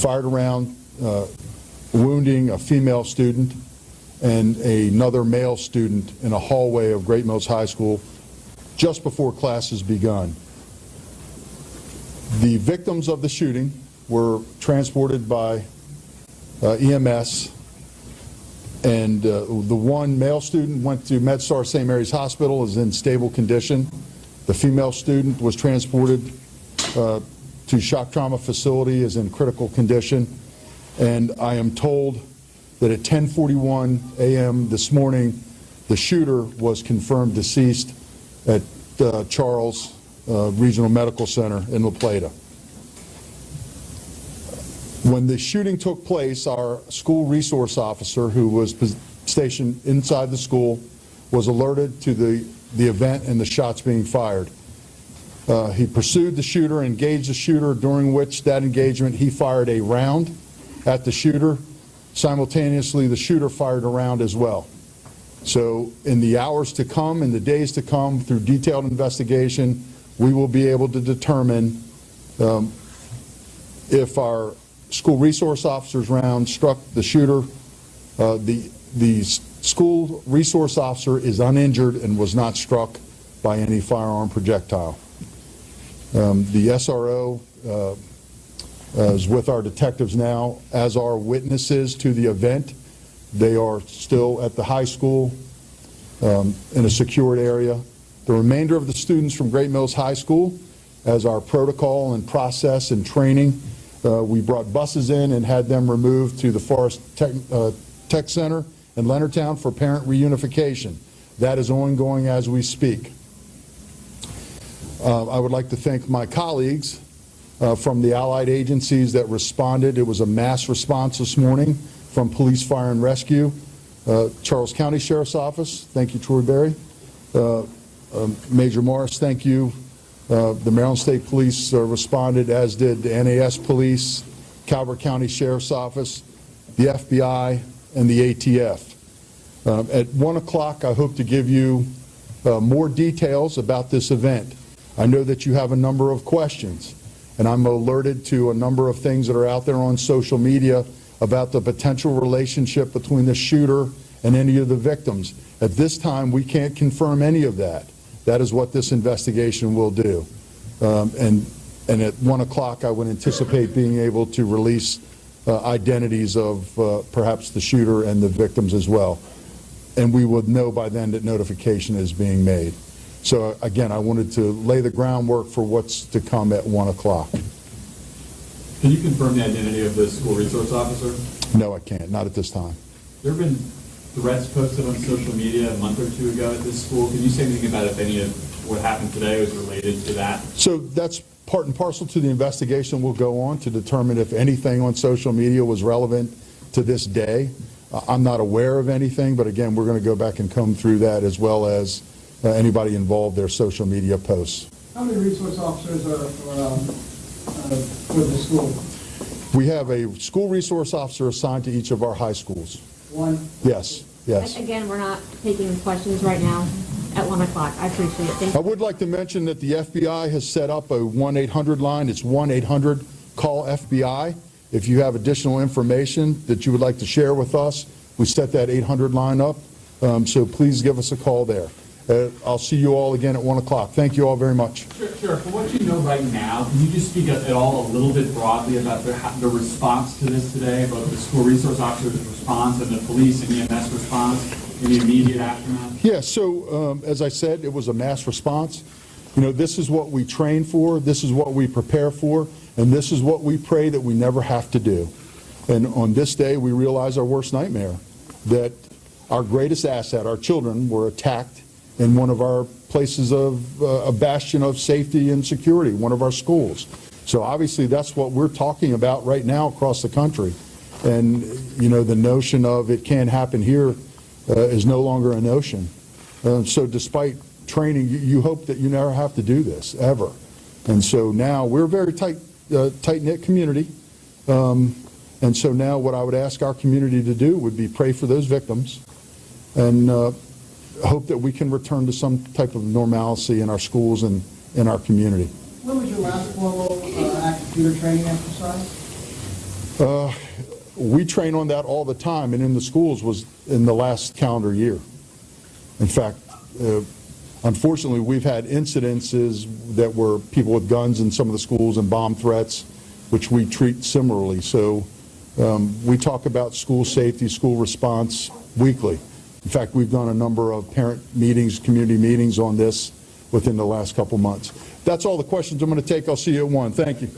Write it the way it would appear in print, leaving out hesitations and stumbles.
fired around, wounding a female student and another male student in a hallway of Great Mills High School just before classes begun. The victims of the shooting were transported by EMS, and the one male student went to MedStar St. Mary's Hospital, is in stable condition. The female student was transported to shock trauma facility, is in critical condition, and I am told that at 10:41 a.m. this morning, the shooter was confirmed deceased at Charles Regional Medical Center in La Plata. When the shooting took place, our school resource officer, who was stationed inside the school, was alerted to the event and the shots being fired. He pursued the shooter, engaged the shooter, during which that engagement he fired a round at the shooter. Simultaneously, the shooter fired a round as well. So in the hours to come, in the days to come, through detailed investigation, we will be able to determine if our school resource officer's round struck the shooter. The school resource officer is uninjured and was not struck by any firearm projectile. The SRO is with our detectives now, as are witnesses to the event. They are still at the high school in a secured area. The remainder of the students from Great Mills High School, as our protocol and process and training, we brought buses in and had them removed to the Forest Tech Center in Leonardtown for parent reunification. That is ongoing as we speak. I would like to thank my colleagues from the allied agencies that responded. It was a mass response this morning from Police, Fire, and Rescue. Charles County Sheriff's Office, thank you, Troy Berry. Major Morris, thank you. The Maryland State Police responded, as did the NAS Police, Calvert County Sheriff's Office, the FBI, and the ATF. At 1 o'clock, I hope to give you more details about this event. I know that you have a number of questions, and I'm alerted to a number of things that are out there on social media about the potential relationship between the shooter and any of the victims. At this time, we can't confirm any of that. That is what this investigation will do. And at 1 o'clock, I would anticipate being able to release identities of perhaps the shooter and the victims as well. And we would know by then that notification is being made. So again, I wanted to lay the groundwork for what's to come at 1 o'clock. Can you confirm the identity of the school resource officer? No, I can't. Not at this time. There have been threats posted on social media a month or two ago at this school. Can you say anything about if any of what happened today was related to that? So that's part and parcel to the investigation. We'll go on to determine if anything on social media was relevant to this day. I'm not aware of anything, but again, we're going to go back and comb through that, as well as anybody involved, their social media posts. How many resource officers are for the school? We have a school resource officer assigned to each of our high schools. One? Yes, yes. Again, we're not taking questions right now at 1 o'clock. I appreciate it. Thank you. I would like to mention that the FBI has set up a 1-800 line. It's 1-800-CALL-FBI. If you have additional information that you would like to share with us, we set that 800 line up. So please give us a call there. I'll see you all again at 1 o'clock. Thank you all very much. Sure. For what you know right now, can you just speak at all a little bit broadly about the response to this today, about the school resource officer's response and the police and EMS response in the immediate aftermath? Yeah, so as I said, it was a mass response. You know, this is what we train for, this is what we prepare for, and this is what we pray that we never have to do. And on this day, we realize our worst nightmare, that our greatest asset, our children, were attacked in one of our places of a bastion of safety and security, one of our schools. So obviously that's what we're talking about right now across the country. And, you know, the notion of it can't happen here is no longer a notion. So despite training, you hope that you never have to do this, ever. And so now we're a very tight-knit community. And so now what I would ask our community to do would be pray for those victims and hope that we can return to some type of normalcy in our schools and in our community. When was your last formal active shooter training exercise? We train on that all the time, and in the schools was in the last calendar year. In fact, unfortunately, we've had incidences that were people with guns in some of the schools and bomb threats, which we treat similarly. So we talk about school safety, school response weekly. In fact, we've done a number of parent meetings, community meetings on this within the last couple months. That's all the questions I'm going to take. I'll see you at 1. Thank you.